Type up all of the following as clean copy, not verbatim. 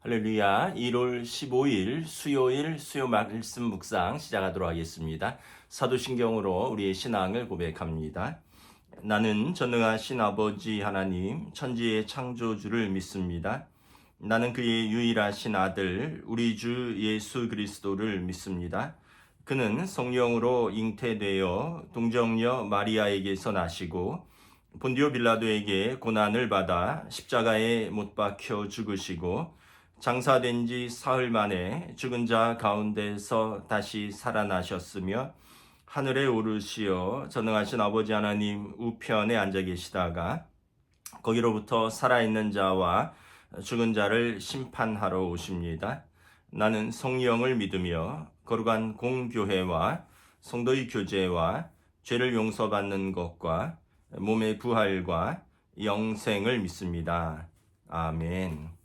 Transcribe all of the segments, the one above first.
할렐루야. 1월 15일 수요일 수요 말씀 묵상 시작하도록 하겠습니다. 사도신경으로 우리의 신앙을 고백합니다. 나는 전능하신 아버지 하나님, 천지의 창조주를 믿습니다. 나는 그의 유일하신 아들, 우리 주 예수 그리스도를 믿습니다. 그는 성령으로 잉태되어 동정녀 마리아에게서 나시고 본디오 빌라도에게 고난을 받아 십자가에 못 박혀 죽으시고 장사된 지 사흘 만에 죽은 자 가운데서 다시 살아나셨으며 하늘에 오르시어 전능하신 아버지 하나님 우편에 앉아 계시다가 거기로부터 살아있는 자와 죽은 자를 심판하러 오십니다. 나는 성령을 믿으며 거룩한 공교회와 성도의 교제와 죄를 용서받는 것과 몸의 부활과 영생을 믿습니다. 아멘.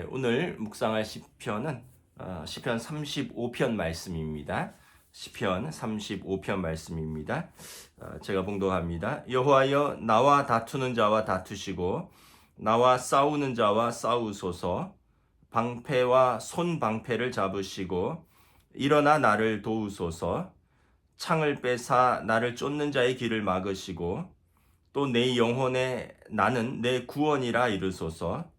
오늘 묵상할 시편은 시편 35편 말씀입니다. 시편 35편 말씀입니다. 제가 봉독합니다. 여호와여 나와 다투는 자와 다투시고 나와 싸우는 자와 싸우소서. 방패와 손방패를 잡으시고 일어나 나를 도우소서. 창을 빼사 나를 쫓는 자의 길을 막으시고 또 내 영혼에 나는 내 구원이라 이르소서.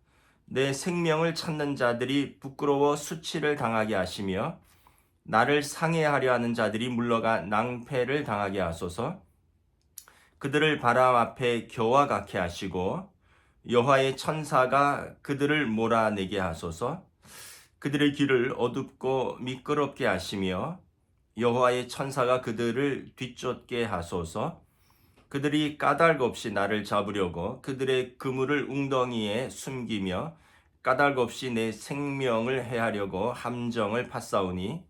내 생명을 찾는 자들이 부끄러워 수치를 당하게 하시며 나를 상해하려 하는 자들이 물러가 낭패를 당하게 하소서. 그들을 바람 앞에 겨와 같게 하시고 여호와의 천사가 그들을 몰아내게 하소서. 그들의 길을 어둡고 미끄럽게 하시며 여호와의 천사가 그들을 뒤쫓게 하소서. 그들이 까닭 없이 나를 잡으려고 그들의 그물을 웅덩이에 숨기며 까닭 없이 내 생명을 해하려고 함정을 팠사오니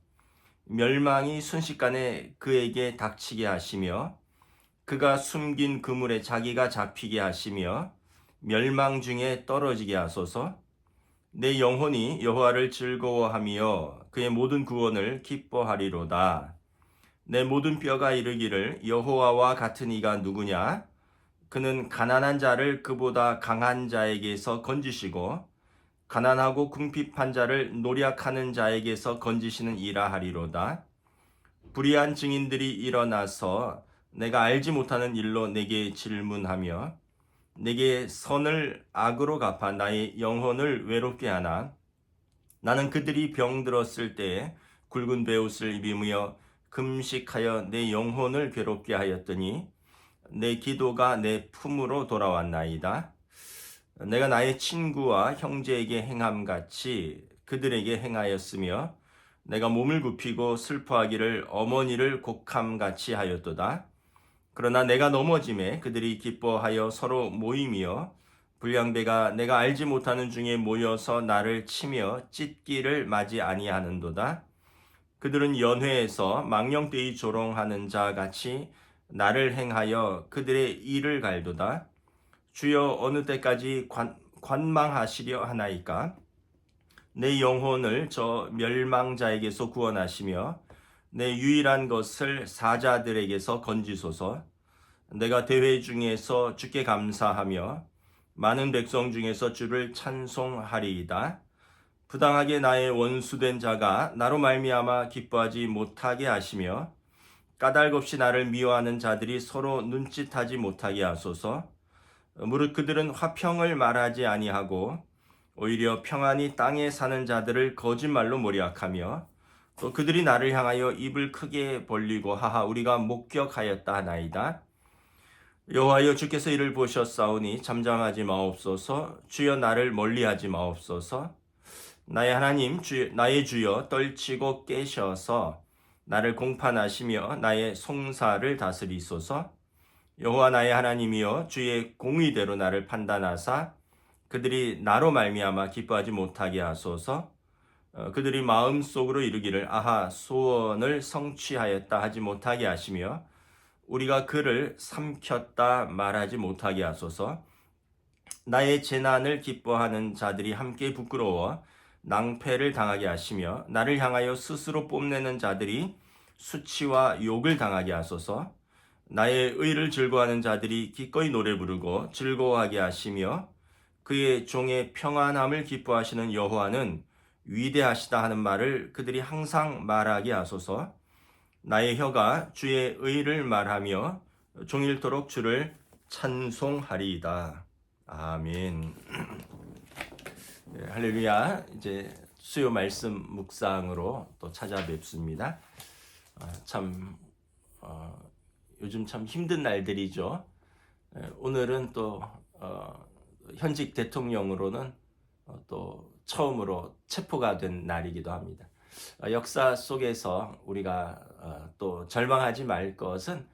멸망이 순식간에 그에게 닥치게 하시며 그가 숨긴 그물에 자기가 잡히게 하시며 멸망 중에 떨어지게 하소서. 내 영혼이 여호와를 즐거워하며 그의 모든 구원을 기뻐하리로다. 내 모든 뼈가 이르기를 여호와와 같은 이가 누구냐? 그는 가난한 자를 그보다 강한 자에게서 건지시고 가난하고 궁핍한 자를 노략하는 자에게서 건지시는 이라 하리로다. 불의한 증인들이 일어나서 내가 알지 못하는 일로 내게 질문하며 내게 선을 악으로 갚아 나의 영혼을 외롭게 하나? 나는 그들이 병들었을 때에 굵은 베옷을 입으며 금식하여 내 영혼을 괴롭게 하였더니 내 기도가 내 품으로 돌아왔나이다. 내가 나의 친구와 형제에게 행함같이 그들에게 행하였으며 내가 몸을 굽히고 슬퍼하기를 어머니를 곡함같이 하였도다. 그러나 내가 넘어짐에 그들이 기뻐하여 서로 모이며 불량배가 내가 알지 못하는 중에 모여서 나를 치며 찢기를 맞이 아니하는도다. 그들은 연회에서 망령되이 조롱하는 자 같이 나를 행하여 그들의 이를 갈도다. 주여 어느 때까지 관망하시려 하나이까? 내 영혼을 저 멸망자에게서 구원하시며 내 유일한 것을 사자들에게서 건지소서. 내가 대회 중에서 주께 감사하며 많은 백성 중에서 주를 찬송하리이다. 부당하게 나의 원수된 자가 나로 말미암아 기뻐하지 못하게 하시며 까닭 없이 나를 미워하는 자들이 서로 눈짓하지 못하게 하소서. 무릇 그들은 화평을 말하지 아니하고 오히려 평안히 땅에 사는 자들을 거짓말로 모략하며 또 그들이 나를 향하여 입을 크게 벌리고 하하 우리가 목격하였다 하나이다. 여호와여 주께서 이를 보셨사오니 잠잠하지 마옵소서. 주여 나를 멀리하지 마옵소서. 나의 하나님 나의 주여 떨치고 깨셔서 나를 공판하시며 나의 송사를 다스리소서. 여호와 나의 하나님이여 주의 공의대로 나를 판단하사 그들이 나로 말미암아 기뻐하지 못하게 하소서. 그들이 마음속으로 이르기를 아하 소원을 성취하였다 하지 못하게 하시며 우리가 그를 삼켰다 말하지 못하게 하소서. 나의 재난을 기뻐하는 자들이 함께 부끄러워 낭패를 당하게 하시며 나를 향하여 스스로 뽐내는 자들이 수치와 욕을 당하게 하소서. 나의 의를 즐거워하는 자들이 기꺼이 노래 부르고 즐거워하게 하시며 그의 종의 평안함을 기뻐하시는 여호와는 위대하시다 하는 말을 그들이 항상 말하게 하소서. 나의 혀가 주의 의를 말하며 종일토록 주를 찬송하리이다. 아멘. 네, 할렐루야. 이제 수요 말씀 묵상으로 또 찾아뵙습니다. 요즘 참 힘든 날들이죠. 오늘은 또 현직 대통령으로는 또 처음으로 체포가 된 날이기도 합니다. 역사 속에서 우리가 또 절망하지 말 것은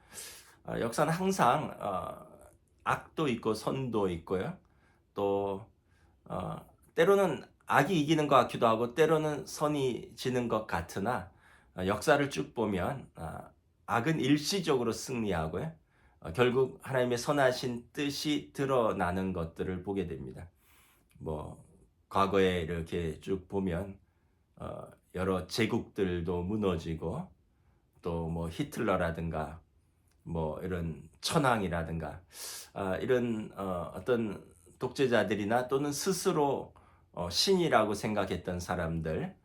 역사는 항상 악도 있고 선도 있고요. 또 때로는 악이 이기는 것 같기도 하고 때로는 선이 지는 것 같으나 역사를 쭉 보면 악은 일시적으로 승리하고요. 결국 하나님의 선하신 뜻이 드러나는 것들을 보게 됩니다. 과거에 이렇게 쭉 보면 여러 제국들도 무너지고 또 히틀러라든가 이런 천황이라든가 이런 어떤 독재자들이나 또는 스스로 신이라고 생각했던 사람들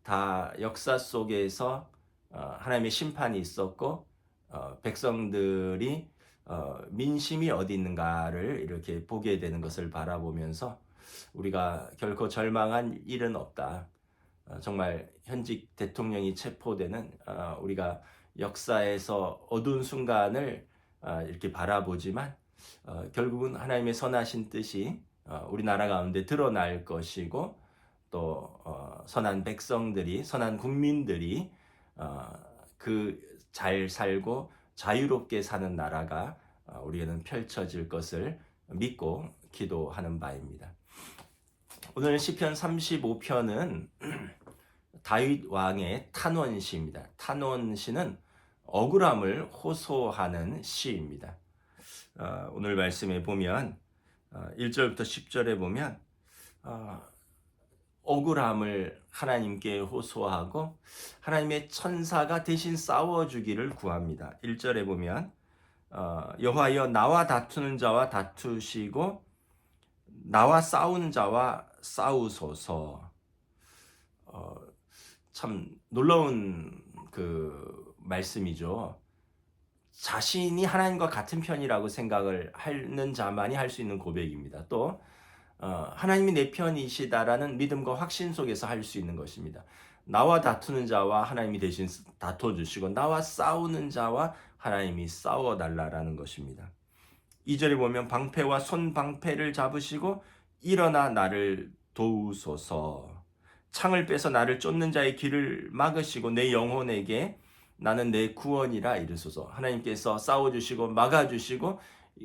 다 역사 속에서 하나님의 심판이 있었고 백성들이 민심이 어디 있는가를 이렇게 보게 되는 것을 바라보면서 우리가 결코 절망한 일은 없다. 정말 현직 대통령이 체포되는 우리가 역사에서 어두운 순간을 이렇게 바라보지만 결국은 하나님의 선하신 뜻이 우리나라 가운데 드러날 것이고 또 선한 백성들이 선한 국민들이 잘 살고 자유롭게 사는 나라가 우리에게는 펼쳐질 것을 믿고 기도하는 바입니다. 오늘 시편 35편은 다윗 왕의 탄원시입니다. 탄원시는 억울함을 호소하는 시입니다. 오늘 말씀에 보면 1절부터 10절에 보면 억울함을 하나님께 호소하고 하나님의 천사가 대신 싸워주기를 구합니다. 1절에 보면 여호와여 나와 다투는 자와 다투시고 나와 싸우는 자와 싸우소서. 참 놀라운 그 말씀이죠. 자신이 하나님과 같은 편이라고 생각을 하는 자만이 할 수 있는 고백입니다. 또 하나님이 내 편이시다라는 믿음과 확신 속에서 할 수 있는 것입니다. 나와 다투는 자와 하나님이 대신 다퉈주시고 나와 싸우는 자와 하나님이 싸워달라라는 것입니다. 2절에 보면 방패와 손방패를 잡으시고 일어나 나를 도우소서. 창을 빼서 나를 쫓는 자의 길을 막으시고 내 영혼에게 나는 내 구원이라 이르소서. 하나님께서 싸워주시고 막아주시고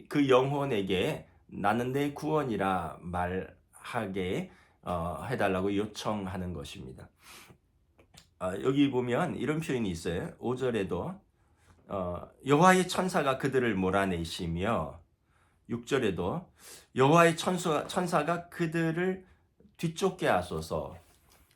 그 영혼에게 나는 내 구원이라 말하게 해달라고 요청하는 것입니다. 여기 보면 이런 표현이 있어요. 5절에도 여호와의 천사가 그들을 몰아내시며 6절에도 여호와의 천사가 그들을 뒤쫓게 하소서.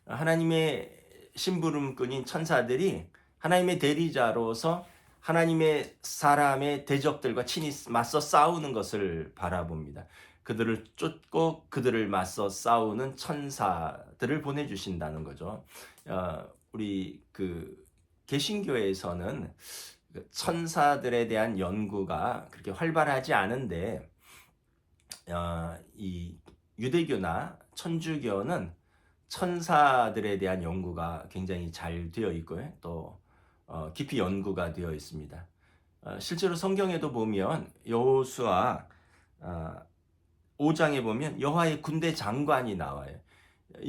하나님의 심부름꾼인 천사들이 하나님의 대리자로서 하나님의 사람의 대적들과 친히 맞서 싸우는 것을 바라봅니다. 그들을 쫓고 그들을 맞서 싸우는 천사들을 보내주신다는 거죠. 우리 개신교에서는 천사들에 대한 연구가 그렇게 활발하지 않은데 이 유대교나 천주교는 천사들에 대한 연구가 굉장히 잘 되어 있고요. 또 깊이 연구가 되어 있습니다. 실제로 성경에도 보면 여호수아 5장에 보면 여호와의 군대 장관이 나와요.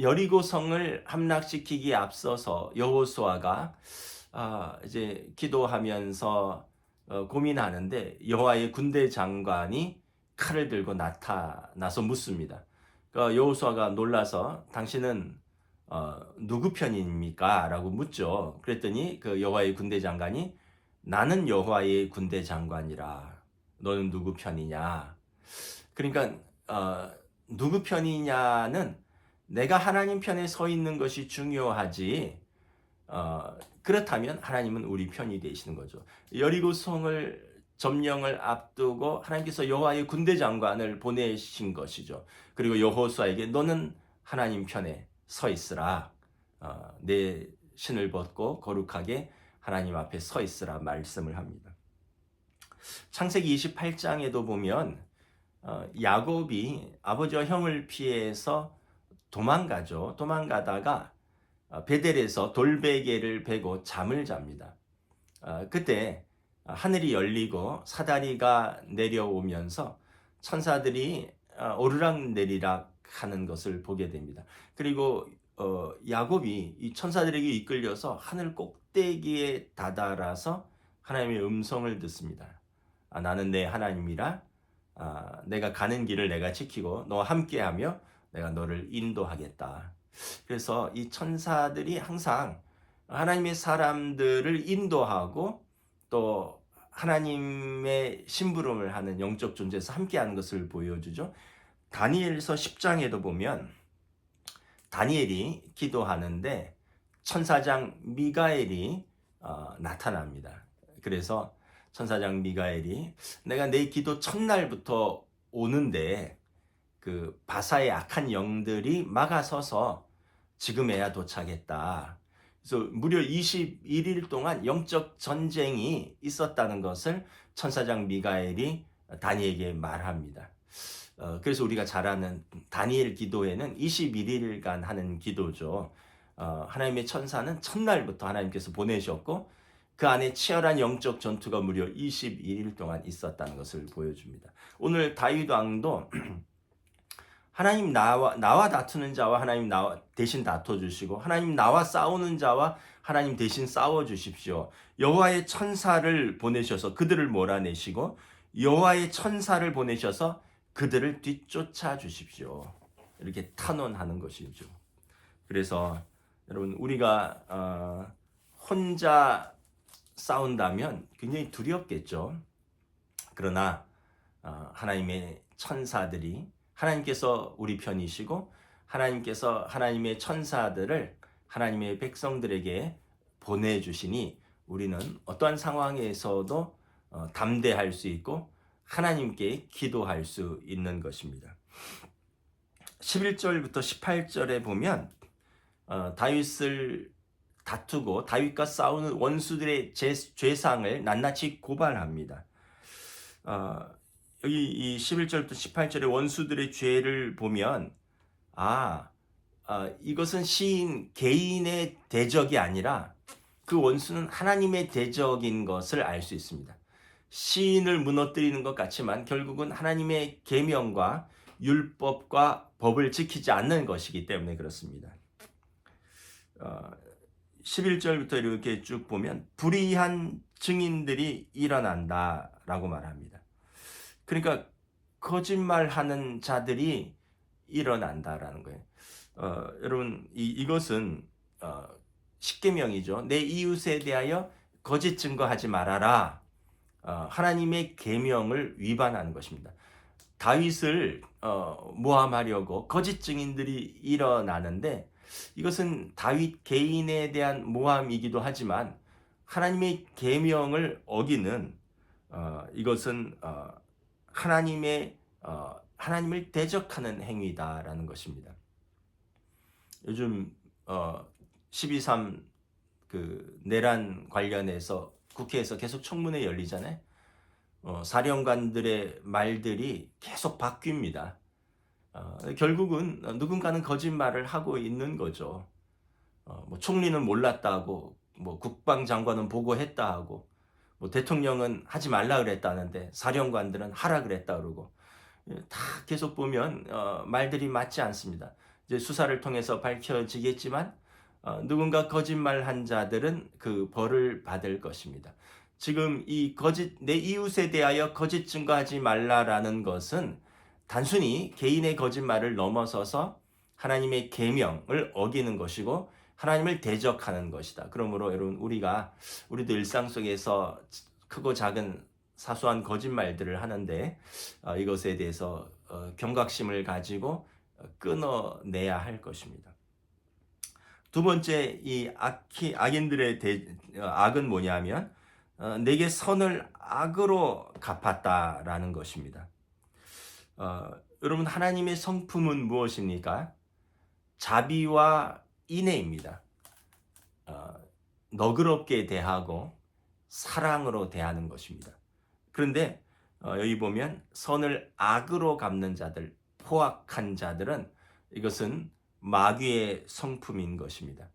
여리고 성을 함락시키기에 앞서서 여호수아가 이제 기도하면서 고민하는데 여호와의 군대 장관이 칼을 들고 나타나서 묻습니다. 여호수아가 놀라서 당신은 누구 편입니까? 라고 묻죠. 그랬더니 그 여호와의 군대 장관이 나는 여호와의 군대 장관이라 너는 누구 편이냐? 그러니까 누구 편이냐는 내가 하나님 편에 서 있는 것이 중요하지 그렇다면 하나님은 우리 편이 되시는 거죠. 여리고 성을 점령을 앞두고 하나님께서 여호와의 군대 장관을 보내신 것이죠. 그리고 여호수아에게 너는 하나님 편에 서 있으라. 내 신을 벗고 거룩하게 하나님 앞에 서 있으라 말씀을 합니다. 창세기 28장에도 보면 야곱이 아버지와 형을 피해서 도망가죠. 도망가다가 베델에서 돌베개를 베고 잠을 잡니다. 그때 하늘이 열리고 사다리가 내려오면서 천사들이 오르락내리락 하는 것을 보게 됩니다. 그리고 야곱이 이 천사들에게 이끌려서 하늘 꼭대기에 다다라서 하나님의 음성을 듣습니다. 나는 내 하나님이라. 내가 가는 길을 내가 지키고 너와 함께하며 내가 너를 인도하겠다. 그래서 이 천사들이 항상 하나님의 사람들을 인도하고 또 하나님의 심부름을 하는 영적 존재에서 함께하는 것을 보여주죠. 다니엘서 10장에도 보면 다니엘이 기도하는데 천사장 미가엘이 나타납니다. 그래서 천사장 미가엘이 내가 내 기도 첫날부터 오는데 그 바사의 악한 영들이 막아서서 지금에야 도착했다. 그래서 무려 21일 동안 영적 전쟁이 있었다는 것을 천사장 미가엘이 다니엘에게 말합니다. 그래서 우리가 잘 아는 다니엘 기도회는 21일간 하는 기도죠. 하나님의 천사는 첫날부터 하나님께서 보내셨고 그 안에 치열한 영적 전투가 무려 21일 동안 있었다는 것을 보여줍니다. 오늘 다윗 왕도 하나님 나와 다투는 자와 하나님 대신 다퉈주시고 하나님 나와 싸우는 자와 하나님 대신 싸워주십시오. 여호와의 천사를 보내셔서 그들을 몰아내시고 여호와의 천사를 보내셔서 그들을 뒤쫓아 주십시오. 이렇게 탄원하는 것이죠. 그래서 여러분 우리가 혼자 싸운다면 굉장히 두렵겠죠. 그러나 하나님의 천사들이 하나님께서 우리 편이시고 하나님께서 하나님의 천사들을 하나님의 백성들에게 보내주시니 우리는 어떠한 상황에서도 담대할 수 있고 하나님께 기도할 수 있는 것입니다. 11절부터 18절에 보면 다윗을 다투고 다윗과 싸우는 원수들의 죄상을 낱낱이 고발합니다. 여기 이 11절부터 18절의 원수들의 죄를 보면 이것은 시인 개인의 대적이 아니라 그 원수는 하나님의 대적인 것을 알 수 있습니다. 시인을 무너뜨리는 것 같지만 결국은 하나님의 계명과 율법과 법을 지키지 않는 것이기 때문에 그렇습니다. 11절부터 이렇게 쭉 보면 불의한 증인들이 일어난다라고 말합니다. 그러니까 거짓말하는 자들이 일어난다라는 거예요. 여러분 이것은 십계명이죠. 내 이웃에 대하여 거짓 증거하지 말아라. 하나님의 계명을 위반하는 것입니다. 다윗을 모함하려고 거짓 증인들이 일어나는데 이것은 다윗 개인에 대한 모함이기도 하지만 하나님의 계명을 어기는 이것은 하나님을 대적하는 행위다라는 것입니다. 요즘 12.3 그 내란 관련해서 국회에서 계속 청문회 열리잖아요. 사령관들의 말들이 계속 바뀝니다. 결국은 누군가는 거짓말을 하고 있는 거죠. 뭐 총리는 몰랐다고, 뭐 국방장관은 보고했다 하고, 뭐 대통령은 하지 말라 그랬다는데 사령관들은 하라 그랬다 그러고 다 계속 보면 말들이 맞지 않습니다. 이제 수사를 통해서 밝혀지겠지만 누군가 거짓말한 자들은 그 벌을 받을 것입니다. 지금 이 내 이웃에 대하여 거짓 증거하지 말라라는 것은 단순히 개인의 거짓말을 넘어서서 하나님의 계명을 어기는 것이고 하나님을 대적하는 것이다. 그러므로 여러분 우리도 일상 속에서 크고 작은 사소한 거짓말들을 하는데 이것에 대해서 경각심을 가지고 끊어내야 할 것입니다. 두 번째 이 악인들의 악은 뭐냐면 내게 선을 악으로 갚았다라는 것입니다. 여러분, 하나님의 성품은 무엇입니까? 자비와 인애입니다. 너그럽게 대하고 사랑으로 대하는 것입니다. 그런데 여기 보면 선을 악으로 갚는 자들, 포악한 자들은 이것은 마귀의 성품인 것입니다.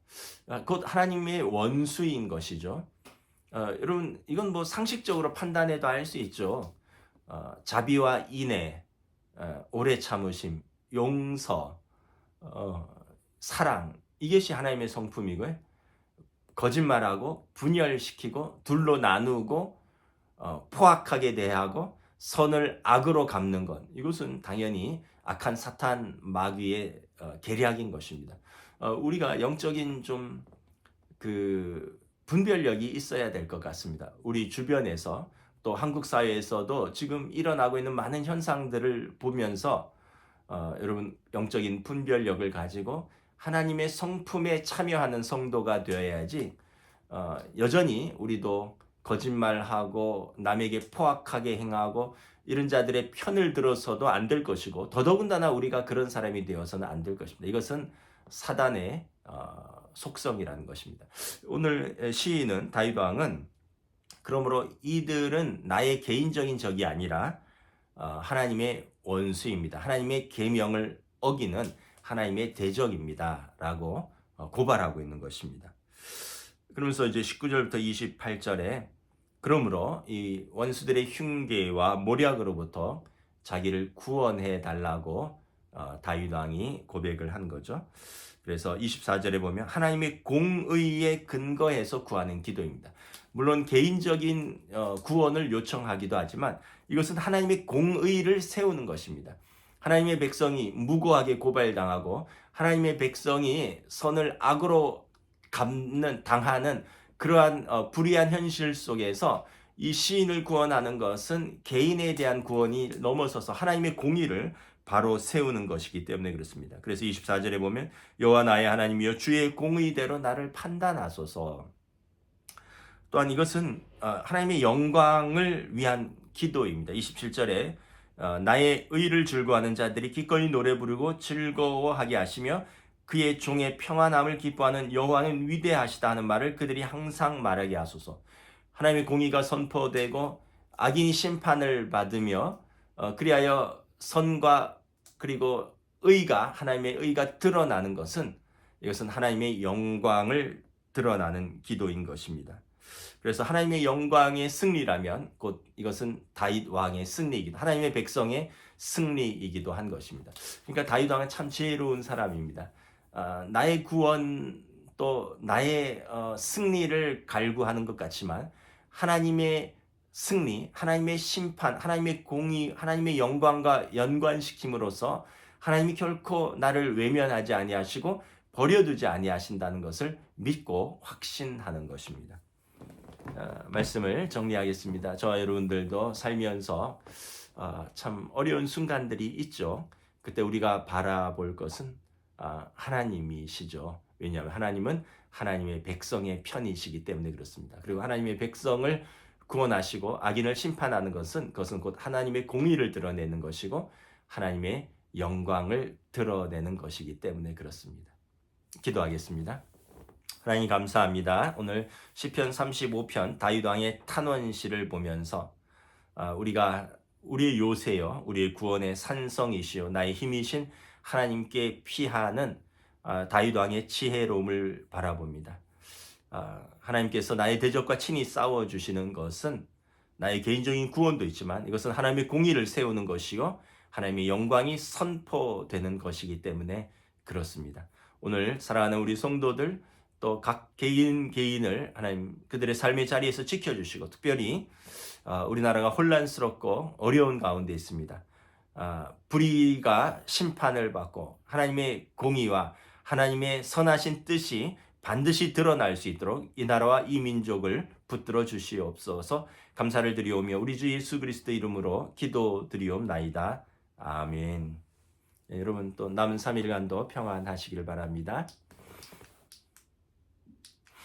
곧 하나님의 원수인 것이죠. 여러분, 이건 뭐 상식적으로 판단해도 알 수 있죠. 자비와 인애, 오래 참으심, 용서, 사랑, 이것이 하나님의 성품이고요. 거짓말하고 분열시키고 둘로 나누고 포악하게 대하고 선을 악으로 갚는 것, 이것은 당연히 악한 사탄 마귀의 계략인 것입니다. 우리가 영적인 좀 그 분별력이 있어야 될 것 같습니다. 우리 주변에서 또 한국 사회에서도 지금 일어나고 있는 많은 현상들을 보면서 여러분, 영적인 분별력을 가지고 하나님의 성품에 참여하는 성도가 되어야지, 여전히 우리도 거짓말하고 남에게 포악하게 행하고 이런 자들의 편을 들어서도 안 될 것이고, 더더군다나 우리가 그런 사람이 되어서는 안 될 것입니다. 이것은 사단의 속성이라는 것입니다. 오늘 시인은, 다윗 왕은, 그러므로 이들은 나의 개인적인 적이 아니라 하나님의 원수입니다. 하나님의 계명을 어기는 하나님의 대적입니다. 라고 고발하고 있는 것입니다. 그러면서 이제 19절부터 28절에 그러므로 이 원수들의 흉계와 모략으로부터 자기를 구원해 달라고 다윗 왕이 고백을 한 거죠. 그래서 24절에 보면 하나님의 공의에 근거해서 구하는 기도입니다. 물론 개인적인 구원을 요청하기도 하지만 이것은 하나님의 공의를 세우는 것입니다. 하나님의 백성이 무고하게 고발당하고 하나님의 백성이 선을 악으로 당하는 그러한 불의한 현실 속에서 이 시인을 구원하는 것은 개인에 대한 구원이 넘어서서 하나님의 공의를 바로 세우는 것이기 때문에 그렇습니다. 그래서 24절에 보면 여호와 나의 하나님이여 주의 공의대로 나를 판단하소서. 또한 이것은 하나님의 영광을 위한 기도입니다. 27절에 나의 의를 즐거워하는 자들이 기꺼이 노래 부르고 즐거워하게 하시며 그의 종의 평안함을 기뻐하는 여호와는 위대하시다 하는 말을 그들이 항상 말하게 하소서. 하나님의 공의가 선포되고 악인이 심판을 받으며 그리하여 선과 그리고 하나님의 의가 드러나는 것은, 이것은 하나님의 영광을 드러나는 기도인 것입니다. 그래서 하나님의 영광의 승리라면 곧 이것은 다윗 왕의 승리이기도, 하나님의 백성의 승리이기도 한 것입니다. 그러니까 다윗 왕은 참 지혜로운 사람입니다. 나의 구원 또 나의 승리를 갈구하는 것 같지만 하나님의 승리, 하나님의 심판, 하나님의 공의, 하나님의 영광과 연관시킴으로써 하나님이 결코 나를 외면하지 아니하시고 버려두지 아니하신다는 것을 믿고 확신하는 것입니다. 말씀을 정리하겠습니다. 저와 여러분들도 살면서 참 어려운 순간들이 있죠. 그때 우리가 바라볼 것은 하나님이시죠. 왜냐하면 하나님은 하나님의 백성의 편이시기 때문에 그렇습니다. 그리고 하나님의 백성을 구원하시고 악인을 심판하는 것은 그것은 곧 하나님의 공의를 드러내는 것이고 하나님의 영광을 드러내는 것이기 때문에 그렇습니다. 기도하겠습니다. 하나님 감사합니다. 오늘 시편 35편 다윗 왕의 탄원시를 보면서 우리가 우리의 요새요, 우리의 구원의 산성이시요 나의 힘이신 하나님께 피하는 다윗 왕의 지혜로움을 바라봅니다. 하나님께서 나의 대적과 친히 싸워주시는 것은 나의 개인적인 구원도 있지만 이것은 하나님의 공의를 세우는 것이요 하나님의 영광이 선포되는 것이기 때문에 그렇습니다. 오늘 사랑하는 우리 성도들 또 각 개인을 하나님 그들의 삶의 자리에서 지켜주시고 특별히 우리나라가 혼란스럽고 어려운 가운데 있습니다. 불의가 심판을 받고 하나님의 공의와 하나님의 선하신 뜻이 반드시 드러날 수 있도록 이 나라와 이 민족을 붙들어 주시옵소서. 감사를 드리오며 우리 주 예수 그리스도 이름으로 기도드리옵나이다. 아멘. 여러분 또 남은 3일간도 평안하시길 바랍니다.